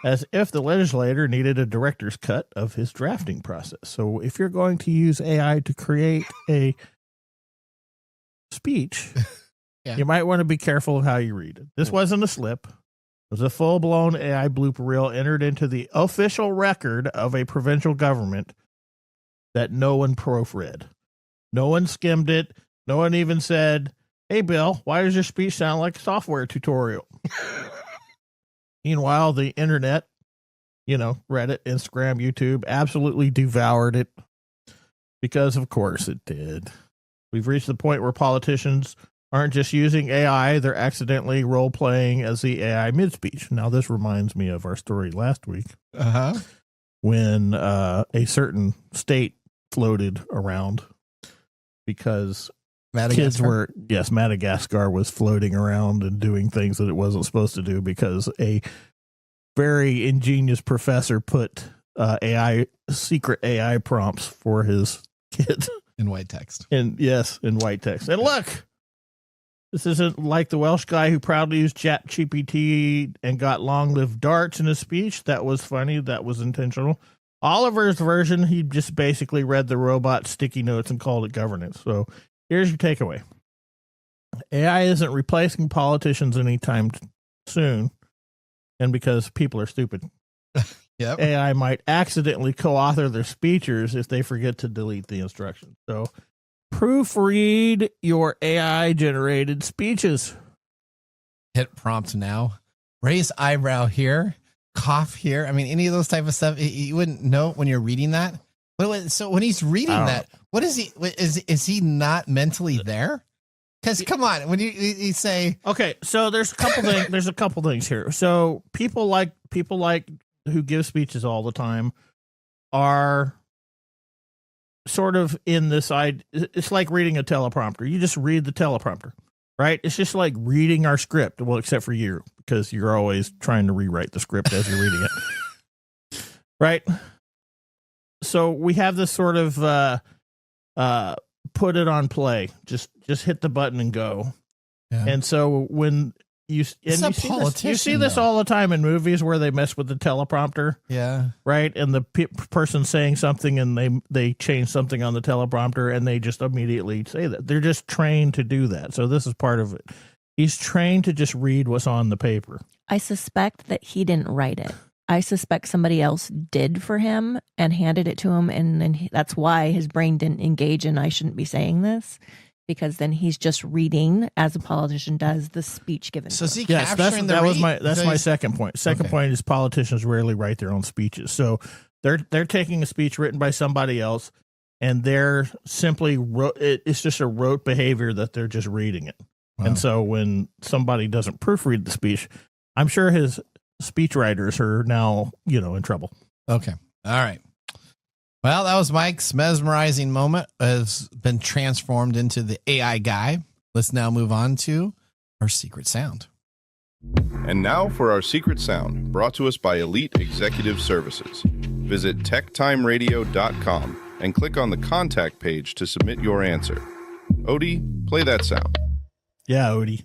As if the legislator needed a director's cut of his drafting process. So if you're going to use AI to create a speech, you might want to be careful of how you read it. This wasn't a slip. It was a full-blown AI blooper reel entered into the official record of a provincial government that no one proofread. No one skimmed it. No one even said, hey, Bill, why does your speech sound like a software tutorial? Meanwhile, the internet, Reddit, Instagram, YouTube, absolutely devoured it because, of course, it did. We've reached the point where politicians aren't just using AI, they're accidentally role-playing as the AI mid-speech. Now, this reminds me of our story last week when a certain state floated around because Madagascar was floating around and doing things that it wasn't supposed to do because a very ingenious professor put secret AI prompts for his kids in white text. In white text. And look, this isn't like the Welsh guy who proudly used ChatGPT and got long-lived darts in his speech. That was funny. That was intentional. Oliver's version, he just basically read the robot sticky notes and called it governance. So here's your takeaway. AI isn't replacing politicians anytime soon. And because people are stupid, AI might accidentally co-author their speeches if they forget to delete the instructions. So proofread your AI-generated speeches. Hit prompt now. Raise eyebrow here. Cough here. I mean, any of those type of stuff, you wouldn't know when you're reading that. So when he's reading that, what is he? Is he not mentally there? Because come on, when you say okay, so there's a couple things. There's a couple things here. So people like who give speeches all the time are sort of in this idea. It's like reading a teleprompter. You just read the teleprompter, right? It's just like reading our script. Well, except for you, because you're always trying to rewrite the script as you're reading it, right? So we have this sort of put it on play. Just hit the button and go. Yeah. And so when you see this all the time in movies where they mess with the teleprompter. Yeah. Right. And the person saying something and they change something on the teleprompter and they just immediately say that. They're just trained to do that. So this is part of it. He's trained to just read what's on the paper. I suspect that he didn't write it. I suspect somebody else did for him and handed it to him. And then that's why his brain didn't engage in, I shouldn't be saying this, because then he's just reading, as a politician does, the speech given. So is he capturing that's my second point. Second point is politicians rarely write their own speeches. So they're taking a speech written by somebody else and they're simply, it's just a rote behavior that they're just reading it. Wow. And so when somebody doesn't proofread the speech, I'm sure his speechwriters are now, in trouble. Okay. All right. Well, that was Mike's mesmerizing moment. Has been transformed into the AI guy. Let's now move on to our secret sound. And now for our secret sound, brought to us by Elite Executive Services. Visit techtimeradio.com and click on the contact page to submit your answer. Odie, play that sound. Yeah, Odie.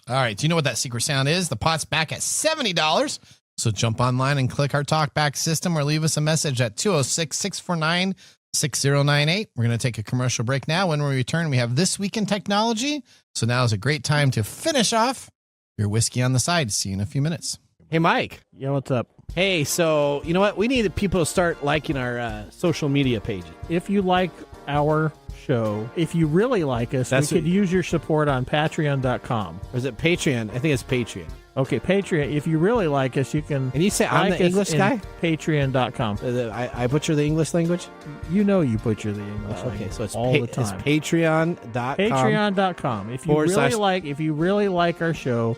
All right. Do you know what that secret sound is? The pot's back at $70. So jump online and click our talkback system or leave us a message at 206-649-6098. We're going to take a commercial break now. When we return, we have This Week in Technology. So now is a great time to finish off your whiskey on the side. See you in a few minutes. Hey, Mike. Yeah, what's up? Hey, so you know what? We need people to start liking our social media pages. If you like our show, if you really like us, we could use your support on patreon.com. Or is it Patreon? I think it's Patreon. Okay, Patreon. If you really like us, you can. And you say I'm the English guy? Patreon.com. I butcher the English language? You butcher the English language. Okay, so it's all the time. It's Patreon.com. Patreon.com. If you really like our show,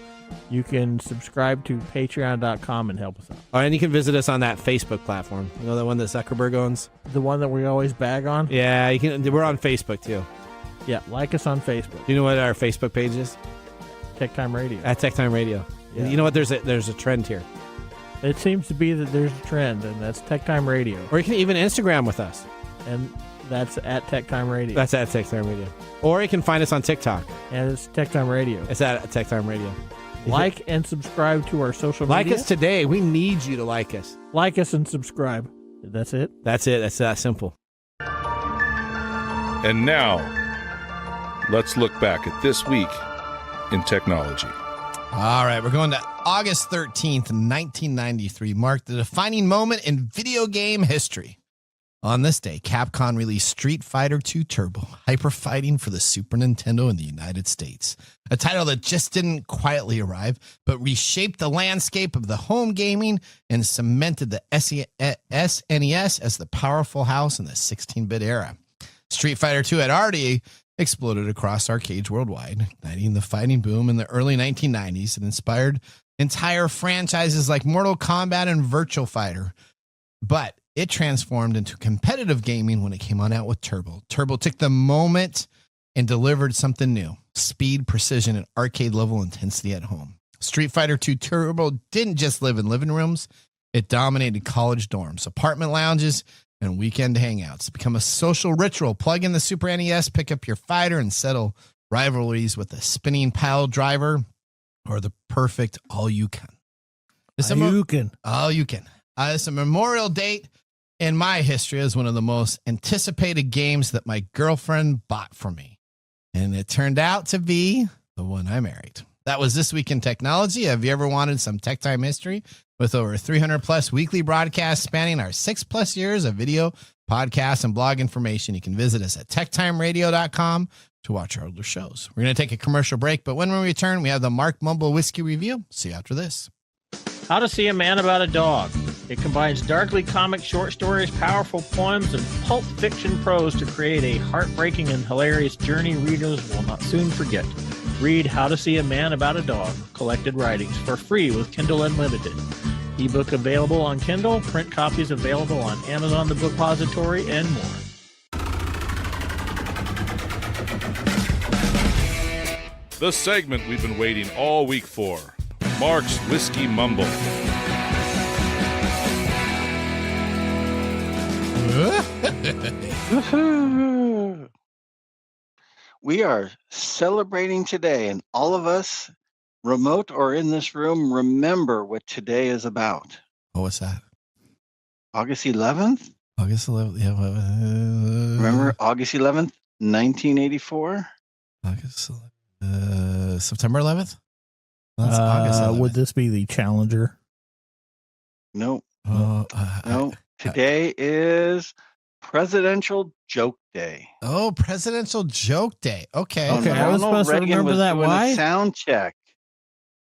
You can subscribe to patreon.com and help us out. Oh, and you can visit us on that Facebook platform. You know, the one that Zuckerberg owns? The one that we always bag on? Yeah, you can. We're on Facebook, too. Yeah, like us on Facebook. Do you know what our Facebook page is? TechTime Radio. At TechTime Radio. Yeah. You know what? There's a trend here. It seems to be that there's a trend, and that's TechTime Radio. Or you can even Instagram with us. And that's at TechTime Radio. That's at TechTime Radio. Or you can find us on TikTok. And it's TechTime Radio. It's at TechTime Radio. Like and subscribe to our social like media. Like us today. We need you to like us. Like us and subscribe. That's it? That's it. That's that simple. And now, let's look back at this week in technology. All right, we're going to August 13th, 1993, marked the defining moment in video game history. On this day, Capcom released Street Fighter II Turbo, hyper fighting for the Super Nintendo in the United States. A title that just didn't quietly arrive, but reshaped the landscape of the home gaming and cemented the SNES as the powerful house in the 16-bit era. Street Fighter II had already exploded across arcades worldwide, igniting the fighting boom in the early 1990s and inspired entire franchises like Mortal Kombat and Virtua Fighter. But it transformed into competitive gaming when it came on out with Turbo. Turbo took the moment and delivered something new: speed, precision, and arcade-level intensity at home. Street Fighter II Turbo didn't just live in living rooms. It dominated college dorms, apartment lounges, and weekend hangouts. Become a social ritual. Plug in the Super NES, pick up your fighter, and settle rivalries with a spinning pile driver or the perfect all-you-can. All-you-can. It's a memorial date in my history as one of the most anticipated games that my girlfriend bought for me. And it turned out to be the one I married. That was This Week in Technology. Have you ever wanted some tech time history? With over 300 plus weekly broadcasts spanning our 6+ years of video, podcasts, and blog information, you can visit us at techtimeradio.com to watch our older shows. We're going to take a commercial break, but when we return, we have the Mark Mumble Whiskey Review. See you after this. How to See a Man About a Dog. It combines darkly comic short stories, powerful poems, and pulp fiction prose to create a heartbreaking and hilarious journey readers will not soon forget. Read How to See a Man About a Dog, collected writings, for free with Kindle Unlimited. Ebook available on Kindle, print copies available on Amazon The Bookpository, and more. The segment we've been waiting all week for. Mark's Whiskey Mumble. We are celebrating today, and all of us, remote or in this room, remember what today is about. Oh, what's that? August 11th? August 11th. Yeah. Remember August 11th, 1984? September 11th? That's August 11th. Would this be the Challenger? Nope. No. Today is Presidential Joke Day. Oh, Presidential Joke Day. Okay. Okay, I was supposed to remember that. Why? Sound check.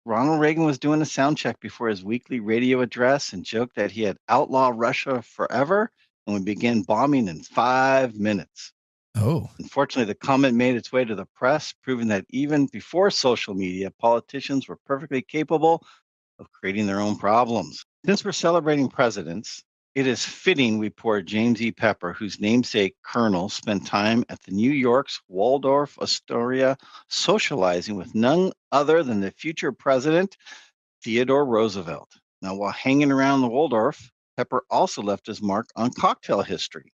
Ronald Reagan was doing a sound check before his weekly radio address and joked that he had outlawed Russia forever and would begin bombing in 5 minutes. Oh. Unfortunately, the comment made its way to the press, proving that even before social media, politicians were perfectly capable of creating their own problems. Since we're celebrating presidents, it is fitting we poor James E. Pepper, whose namesake Colonel spent time at the New York's Waldorf Astoria socializing with none other than the future president, Theodore Roosevelt. Now, while hanging around the Waldorf, Pepper also left his mark on cocktail history.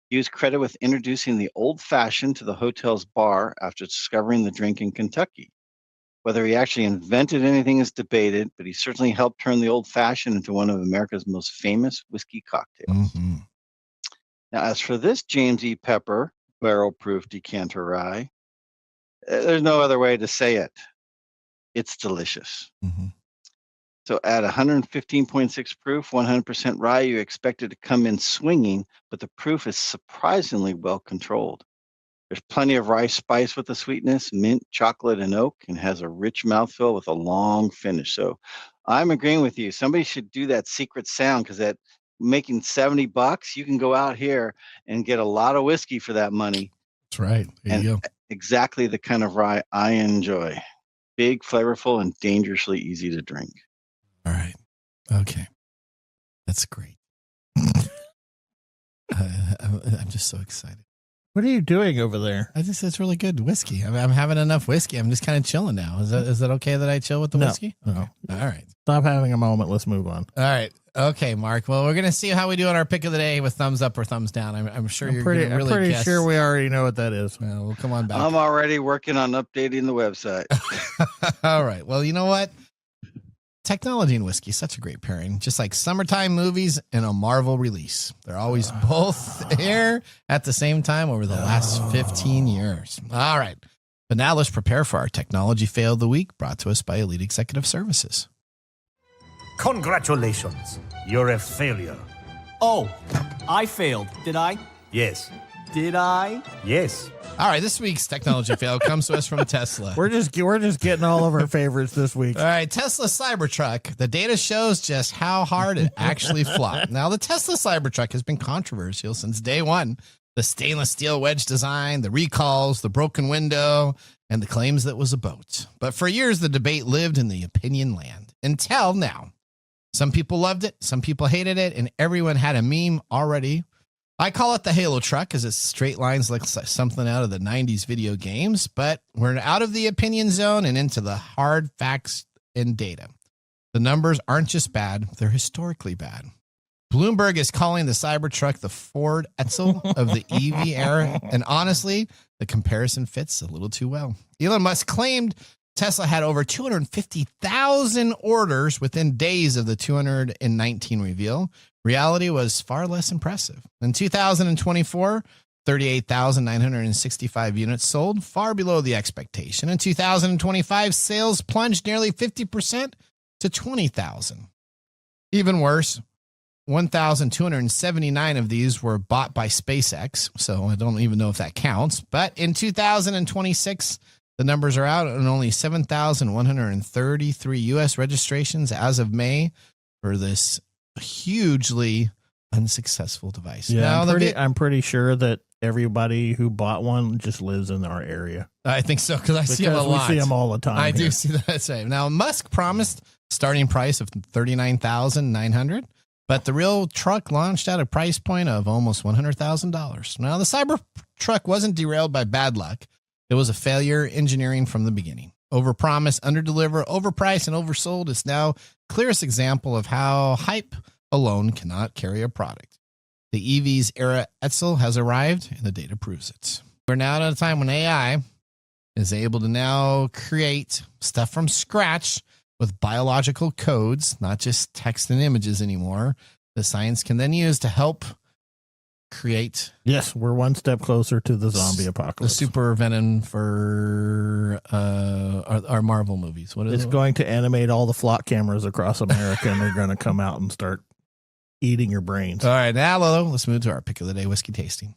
He was credited with introducing the Old Fashioned to the hotel's bar after discovering the drink in Kentucky. Whether he actually invented anything is debated, but he certainly helped turn the Old Fashioned into one of America's most famous whiskey cocktails. Mm-hmm. Now, as for this James E. Pepper barrel-proof decanter rye, there's no other way to say it. It's delicious. Mm-hmm. So at 115.6 proof, 100% rye, you expect it to come in swinging, but the proof is surprisingly well controlled. There's plenty of rye spice with the sweetness, mint, chocolate, and oak, and has a rich mouthfeel with a long finish. So I'm agreeing with you. Somebody should do that secret sound, because at making $70, you can go out here and get a lot of whiskey for that money. That's right. There you go. Exactly the kind of rye I enjoy. big, flavorful, and dangerously easy to drink. All right. Okay. That's great. I'm just so excited. What are you doing over there? I just it's really good whiskey. I'm having enough whiskey. I'm just kind of chilling now. Is that okay that I chill with the whiskey? No. Okay. All right. Stop having a moment. Let's move on. All right. Okay, Mark. Well, we're gonna see how we do on our pick of the day with thumbs up or thumbs down. I'm sure you're pretty, gonna really I'm pretty guess. sure we already know what that is. Well, we'll come on back. I'm already working on updating the website. All right. Well, you know what? Technology and whiskey, such a great pairing. Just like summertime movies and a Marvel release. They're always both here at the same time over the last 15 years. All right. But now let's prepare for our technology fail of the week, brought to us by Elite Executive Services. Congratulations. You're a failure. Oh, I failed, did I? Yes. Did I? Yes. All right, this week's technology fail comes to us from Tesla. We're just getting all of our favorites this week. All right, Tesla Cybertruck. The data shows just how hard it actually flopped. Now, the Tesla Cybertruck has been controversial since day one. The stainless steel wedge design, the recalls, the broken window, and the claims that it was a boat. But for years, the debate lived in the opinion land. Until now. Some people loved it, some people hated it, and everyone had a meme already. I call it the Halo truck because its straight lines look like something out of the 90s video games, but we're out of the opinion zone and into the hard facts and data. The numbers aren't just bad, they're historically bad. Bloomberg is calling the Cybertruck the Ford Edsel of the EV era, and honestly, the comparison fits a little too well. Elon Musk claimed Tesla had over 250,000 orders within days of the 219 reveal. Reality was far less impressive. In 2024, 38,965 units sold, far below the expectation. In 2025, sales plunged nearly 50% to 20,000. Even worse, 1,279 of these were bought by SpaceX, so I don't even know if that counts. But in 2026, the numbers are out, and only 7,133 U.S. registrations as of May for this hugely unsuccessful device. Yeah, now, I'm pretty sure that everybody who bought one just lives in our area. I think so, because I see them a lot. We see them all the time. I here. do see that. That's right. Now, Musk promised starting price of $39,900, but the real truck launched at a price point of almost $100,000. Now, the Cybertruck wasn't derailed by bad luck. It was a failure engineering from the beginning. Overpromise, underdeliver, overprice, and oversold is now clearest example of how hype alone cannot carry a product. The EV's era Edsel has arrived, and the data proves it. We're now at a time when AI is able to now create stuff from scratch with biological codes, not just text and images anymore. The science can then use to help create. Yes, we're one step closer to the zombie apocalypse. The super venom for our Marvel movies. What is it's it? going to animate all the flock cameras across America, and they're going to come out and start eating your brains. All right, now let's move to our pick of the day, whiskey tasting.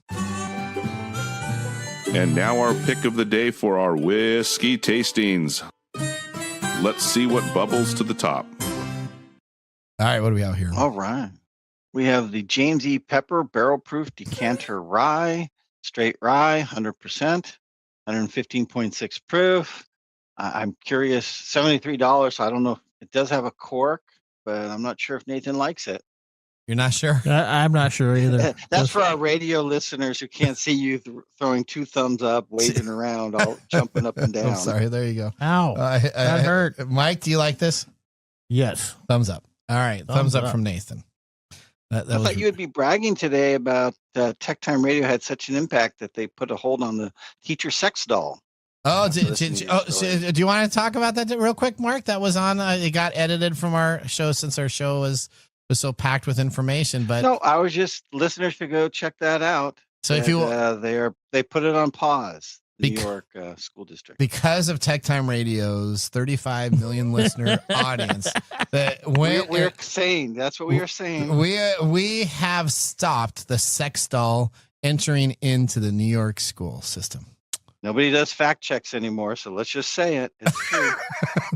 And now our pick of the day for our whiskey tastings. Let's see what bubbles to the top. All right, what do we have here? All right. We have the James E. Pepper Barrel Proof Decanter Rye, straight rye, 100%, 115.6 proof. I'm curious, $73. So I don't know if it does have a cork, but I'm not sure if Nathan likes it. You're not sure? I'm not sure either. That's for our radio listeners who can't see you throwing two thumbs up, waving around, all jumping up and down. I'm sorry. There you go. Ow. That hurt. Mike, do you like this? Yes. Thumbs up. All right. Thumbs up from Nathan. I thought you would be bragging today about TechTime Radio had such an impact that they put a hold on the teacher sex doll. Oh, do you want to talk about that real quick, Mark? That was on. It got edited from our show since our show was so packed with information. But no, I was just listeners should go check that out. So if you they put it on pause. New York School District. Because of TechTime Radio's 35 million listener audience. We're saying, that's what we are saying. We have stopped the sex doll entering into the New York school system. Nobody does fact checks anymore, so let's just say it. It's true.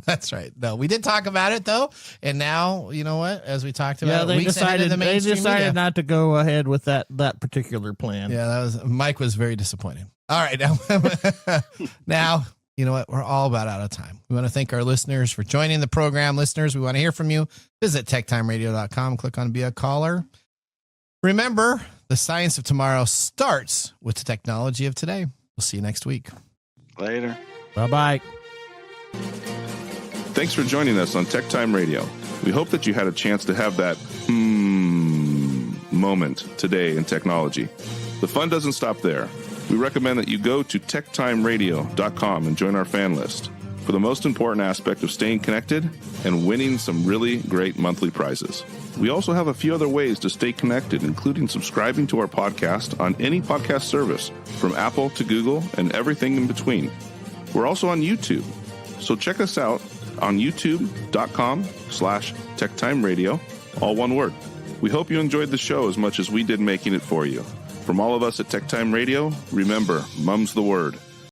That's right. No, we did talk about it though, and now you know what? As we talked about, they decided not to go ahead with that particular plan. Yeah, Mike was very disappointed. All right, now you know what? We're all about out of time. We want to thank our listeners for joining the program. Listeners, we want to hear from you. Visit techtimeradio.com. Click on Be a Caller. Remember, the science of tomorrow starts with the technology of today. We'll see you next week. Later. Bye-bye. Thanks for joining us on Tech Time Radio. We hope that you had a chance to have that moment today in technology. The fun doesn't stop there. We recommend that you go to techtimeradio.com and join our fan list for the most important aspect of staying connected and winning some really great monthly prizes. We also have a few other ways to stay connected, including subscribing to our podcast on any podcast service, from Apple to Google and everything in between. We're also on YouTube, so check us out on youtube.com/techtimeradio, all one word. We hope you enjoyed the show as much as we did making it for you. From all of us at Tech Time Radio, remember, mum's the word.